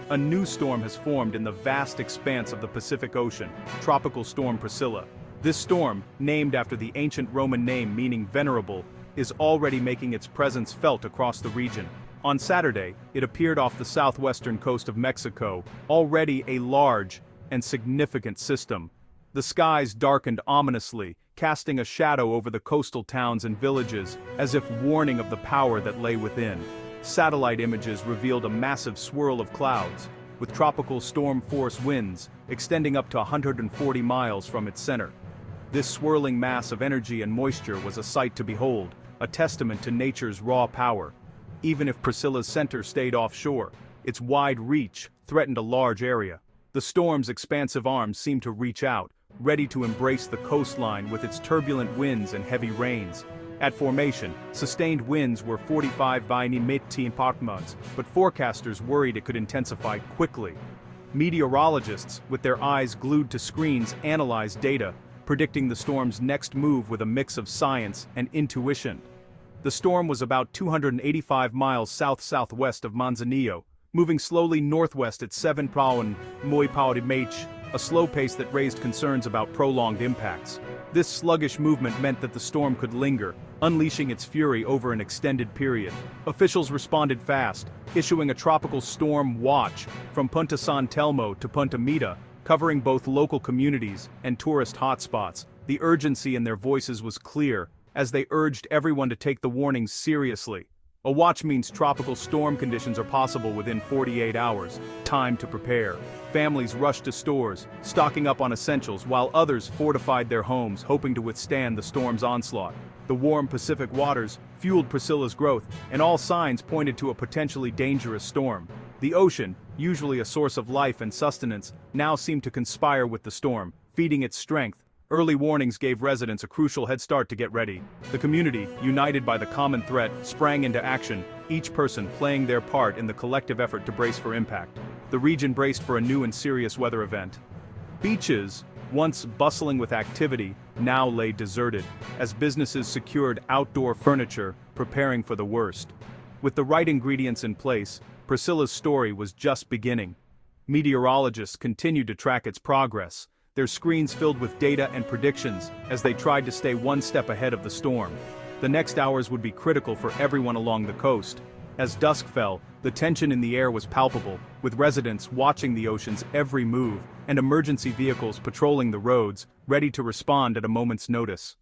A new storm has formed in the vast expanse of the Pacific Ocean, Tropical Storm Priscilla. This storm, named after the ancient Roman name meaning venerable, is already making its presence felt across the region. On Saturday, it appeared off the southwestern coast of Mexico, already a large and significant system. The skies darkened ominously, casting a shadow over the coastal towns and villages, as if warning of the power that lay within. Satellite images revealed a massive swirl of clouds, with tropical storm-force winds extending up to 140 miles from its center. This swirling mass of energy and moisture was a sight to behold, a testament to nature's raw power. Even if Priscilla's center stayed offshore, its wide reach threatened a large area. The storm's expansive arms seemed to reach out, ready to embrace the coastline with its turbulent winds and heavy rains. At formation, sustained winds were 45 km/h, but forecasters worried it could intensify quickly. Meteorologists, with their eyes glued to screens, analyzed data, predicting the storm's next move with a mix of science and intuition. The storm was about 285 miles south-southwest of Manzanillo, moving slowly northwest at 7 km/h, a slow pace that raised concerns about prolonged impacts. This sluggish movement meant that the storm could linger, unleashing its fury over an extended period. Officials responded fast, issuing a tropical storm watch from Punta San Telmo to Punta Mita, covering both local communities and tourist hotspots. The urgency in their voices was clear, as they urged everyone to take the warnings seriously. A watch means tropical storm conditions are possible within 48 hours. Time to prepare. Families rushed to stores, stocking up on essentials, while others fortified their homes, hoping to withstand the storm's onslaught. The warm Pacific waters fueled Priscilla's growth, and all signs pointed to a potentially dangerous storm. The ocean, usually a source of life and sustenance, now seemed to conspire with the storm, feeding its strength. Early warnings gave residents a crucial head start to get ready. The community, united by the common threat, sprang into action, each person playing their part in the collective effort to brace for impact. The region braced for a new and serious weather event. Beaches, once bustling with activity, now lay deserted, as businesses secured outdoor furniture, preparing for the worst. With the right ingredients in place, Priscilla's story was just beginning. Meteorologists continued to track its progress, their screens filled with data and predictions as they tried to stay one step ahead of the storm. The next hours would be critical for everyone along the coast. As dusk fell, the tension in the air was palpable, with residents watching the ocean's every move and emergency vehicles patrolling the roads, ready to respond at a moment's notice.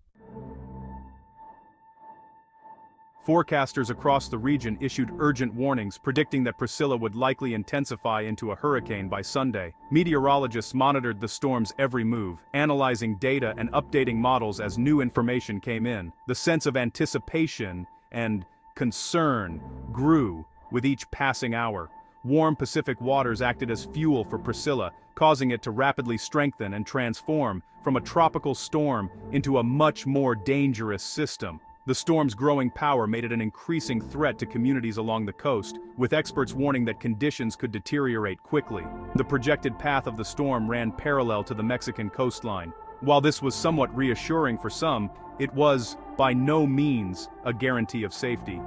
Forecasters across the region issued urgent warnings, predicting that Priscilla would likely intensify into a hurricane by Sunday. Meteorologists monitored the storm's every move, analyzing data and updating models as new information came in. The sense of anticipation and concern grew with each passing hour. Warm Pacific waters acted as fuel for Priscilla, causing it to rapidly strengthen and transform from a tropical storm into a much more dangerous system. The storm's growing power made it an increasing threat to communities along the coast, with experts warning that conditions could deteriorate quickly. The projected path of the storm ran parallel to the Mexican coastline. While this was somewhat reassuring for some, it was, by no means, a guarantee of safety.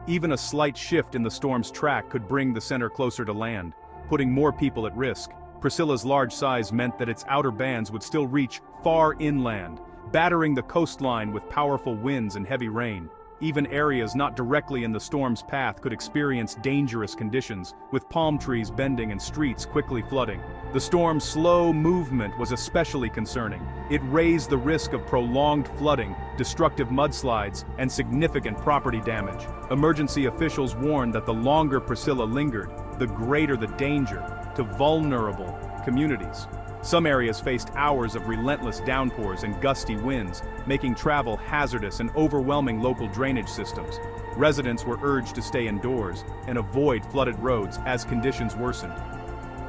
Even a slight shift in the storm's track could bring the center closer to land, putting more people at risk. Priscilla's large size meant that its outer bands would still reach far inland, battering the coastline with powerful winds and heavy rain. Even areas not directly in the storm's path could experience dangerous conditions, with palm trees bending and streets quickly flooding. The storm's slow movement was especially concerning. It raised the risk of prolonged flooding, destructive mudslides, and significant property damage. Emergency officials warned that the longer Priscilla lingered, the greater the danger to vulnerable communities. Some areas faced hours of relentless downpours and gusty winds, making travel hazardous and overwhelming local drainage systems. Residents were urged to stay indoors and avoid flooded roads as conditions worsened.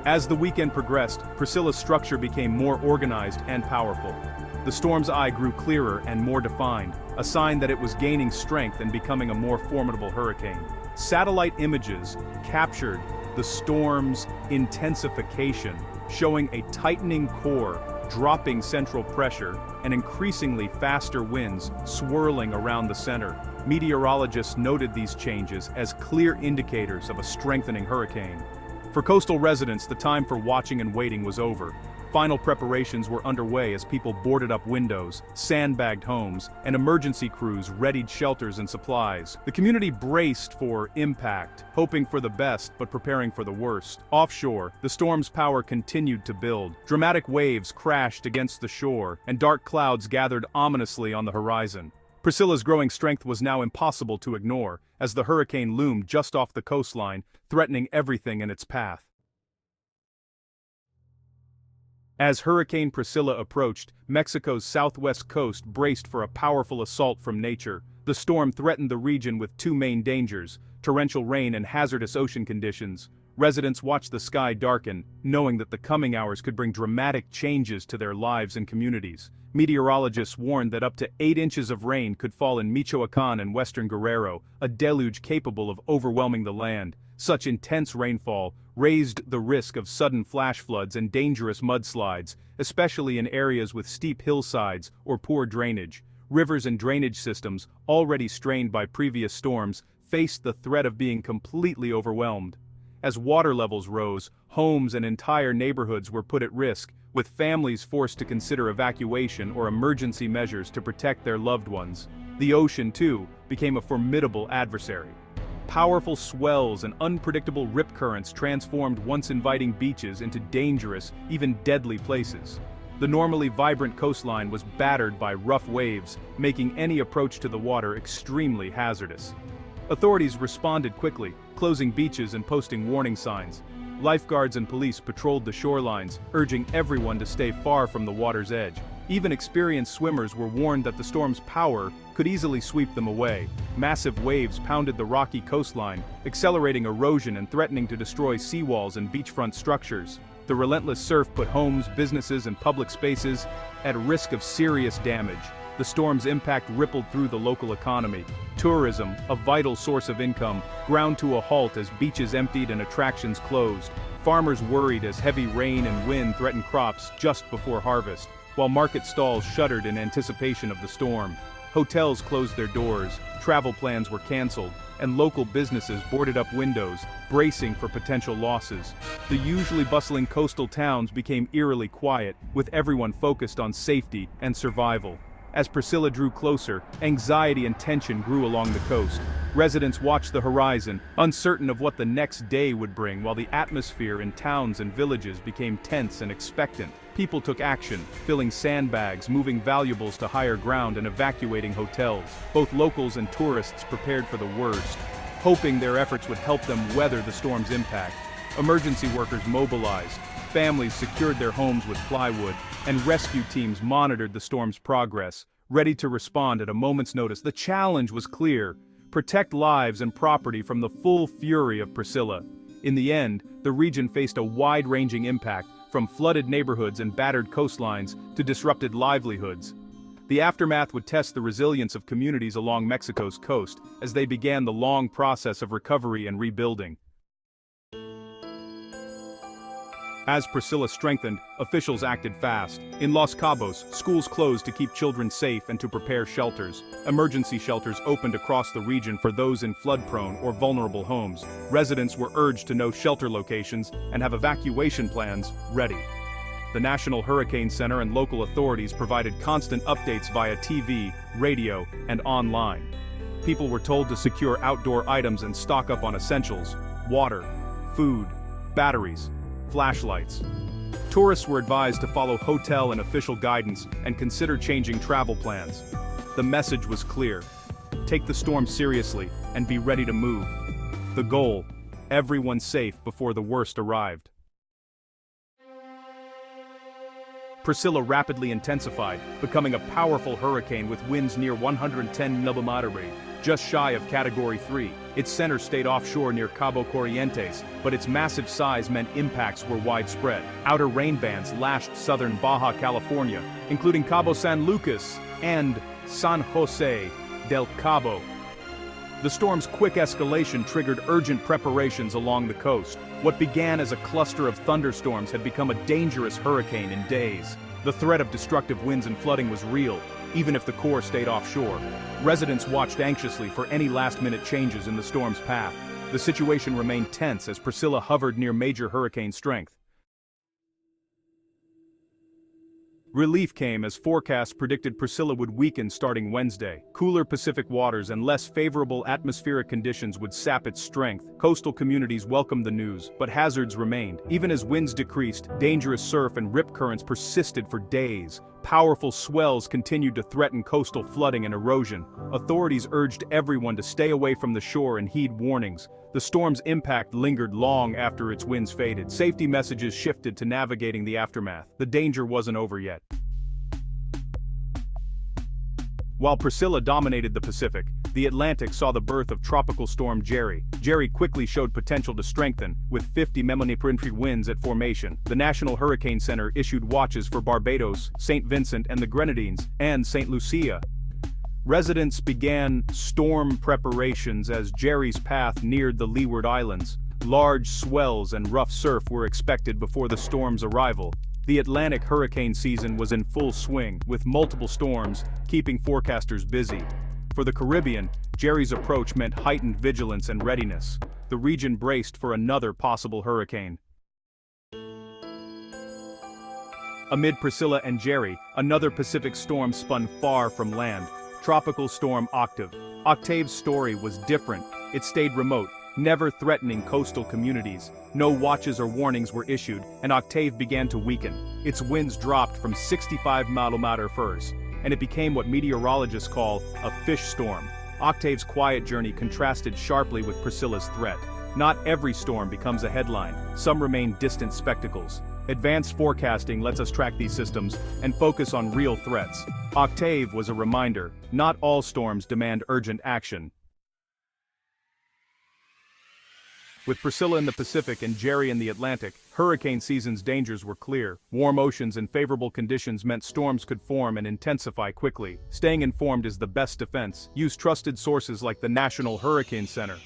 As the weekend progressed, Priscilla's structure became more organized and powerful. The storm's eye grew clearer and more defined, a sign that it was gaining strength and becoming a more formidable hurricane. Satellite images captured the storm's intensification, showing a tightening core, dropping central pressure, and increasingly faster winds swirling around the center. Meteorologists noted these changes as clear indicators of a strengthening hurricane. For coastal residents, the time for watching and waiting was over. Final preparations were underway as people boarded up windows, sandbagged homes, and emergency crews readied shelters and supplies. The community braced for impact, hoping for the best but preparing for the worst. Offshore, the storm's power continued to build. Dramatic waves crashed against the shore, and dark clouds gathered ominously on the horizon. Priscilla's growing strength was now impossible to ignore, as the hurricane loomed just off the coastline, threatening everything in its path. As Hurricane Priscilla approached, Mexico's southwest coast braced for a powerful assault from nature. The storm threatened the region with two main dangers: torrential rain and hazardous ocean conditions. Residents watched the sky darken, knowing that the coming hours could bring dramatic changes to their lives and communities. Meteorologists warned that up to 8 inches of rain could fall in Michoacán and western Guerrero, a deluge capable of overwhelming the land. Such intense rainfall raised the risk of sudden flash floods and dangerous mudslides, especially in areas with steep hillsides or poor drainage. Rivers and drainage systems, already strained by previous storms, faced the threat of being completely overwhelmed. As water levels rose, homes and entire neighborhoods were put at risk, with families forced to consider evacuation or emergency measures to protect their loved ones. The ocean, too, became a formidable adversary. Powerful swells and unpredictable rip currents transformed once inviting beaches into dangerous, even deadly places. The normally vibrant coastline was battered by rough waves, making any approach to the water extremely hazardous. Authorities responded quickly, closing beaches and posting warning signs. Lifeguards and police patrolled the shorelines, urging everyone to stay far from the water's edge. Even experienced swimmers were warned that the storm's power could easily sweep them away. Massive waves pounded the rocky coastline, accelerating erosion and threatening to destroy seawalls and beachfront structures. The relentless surf put homes, businesses, and public spaces at risk of serious damage. The storm's impact rippled through the local economy. Tourism, a vital source of income, ground to a halt as beaches emptied and attractions closed. Farmers worried as heavy rain and wind threatened crops just before harvest, while market stalls shuddered in anticipation of the storm. Hotels closed their doors, travel plans were canceled, and local businesses boarded up windows, bracing for potential losses. The usually bustling coastal towns became eerily quiet, with everyone focused on safety and survival. As Priscilla drew closer, anxiety and tension grew along the coast. Residents watched the horizon, uncertain of what the next day would bring, while the atmosphere in towns and villages became tense and expectant. People took action, filling sandbags, moving valuables to higher ground, and evacuating hotels. Both locals and tourists prepared for the worst, hoping their efforts would help them weather the storm's impact. Emergency workers mobilized, families secured their homes with plywood, and rescue teams monitored the storm's progress, ready to respond at a moment's notice. The challenge was clear: protect lives and property from the full fury of Priscilla. In the end, the region faced a wide-ranging impact, from flooded neighborhoods and battered coastlines to disrupted livelihoods. The aftermath would test the resilience of communities along Mexico's coast as they began the long process of recovery and rebuilding. As Priscilla strengthened, officials acted fast. In Los Cabos, schools closed to keep children safe and to prepare shelters. Emergency shelters opened across the region for those in flood-prone or vulnerable homes. Residents were urged to know shelter locations and have evacuation plans ready. The National Hurricane Center and local authorities provided constant updates via TV, radio, and online. People were told to secure outdoor items and stock up on essentials: water, food, batteries, flashlights. Tourists were advised to follow hotel and official guidance and consider changing travel plans. The message was clear: take the storm seriously and be ready to move. The goal: everyone safe before the worst arrived. Priscilla rapidly intensified, becoming a powerful hurricane with winds near 110 km/h, just shy of Category 3. Its center stayed offshore near Cabo Corrientes, but its massive size meant impacts were widespread. Outer rain bands lashed southern Baja California, including Cabo San Lucas and San Jose del Cabo. The storm's quick escalation triggered urgent preparations along the coast. What began as a cluster of thunderstorms had become a dangerous hurricane in days. The threat of destructive winds and flooding was real, even if the core stayed offshore. Residents watched anxiously for any last-minute changes in the storm's path. The situation remained tense as Priscilla hovered near major hurricane strength. Relief came as forecasts predicted Priscilla would weaken starting Wednesday. Cooler Pacific waters and less favorable atmospheric conditions would sap its strength. Coastal communities welcomed the news, but hazards remained. Even as winds decreased, dangerous surf and rip currents persisted for days. Powerful swells continued to threaten coastal flooding and erosion. Authorities urged everyone to stay away from the shore and heed warnings. The storm's impact lingered long after its winds faded. Safety messages shifted to navigating the aftermath. The danger wasn't over yet. While Priscilla dominated the Pacific, the Atlantic saw the birth of tropical storm Jerry. Jerry quickly showed potential to strengthen, with 50 mph winds at formation. The National Hurricane Center issued watches for Barbados, St. Vincent and the Grenadines, and St. Lucia. Residents began storm preparations as Jerry's path neared the Leeward Islands. Large swells and rough surf were expected before the storm's arrival. The Atlantic hurricane season was in full swing, with multiple storms keeping forecasters busy. For the Caribbean, Jerry's approach meant heightened vigilance and readiness. The region braced for another possible hurricane. Amid Priscilla and Jerry, another Pacific storm spun far from land. Tropical storm Octave. Octave's story was different. It stayed remote, never threatening coastal communities. No watches or warnings were issued, and Octave began to weaken. Its winds dropped from 65 mph, and it became what meteorologists call a fish storm. Octave's quiet journey contrasted sharply with Priscilla's threat. Not every storm becomes a headline. Some remain distant spectacles. Advanced forecasting lets us track these systems and focus on real threats. Octave was a reminder: not all storms demand urgent action. With Priscilla in the Pacific and Jerry in the Atlantic, hurricane season's dangers were clear. Warm oceans and favorable conditions meant storms could form and intensify quickly. Staying informed is the best defense. Use trusted sources like the National Hurricane Center.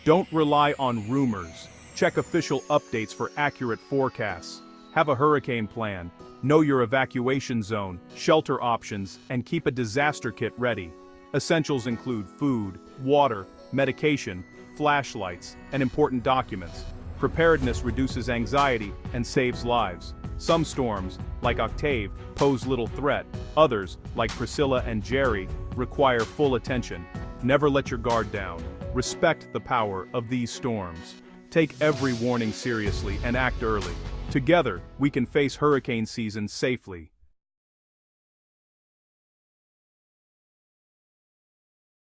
Don't rely on rumors. Check official updates for accurate forecasts. Have a hurricane plan. Know your evacuation zone, shelter options, and keep a disaster kit ready. Essentials include food, water, medication, flashlights, and important documents. Preparedness reduces anxiety and saves lives. Some storms, like Octave, pose little threat. Others, like Priscilla and Jerry, require full attention. Never let your guard down. Respect the power of these storms. Take every warning seriously and act early. Together, we can face hurricane season safely.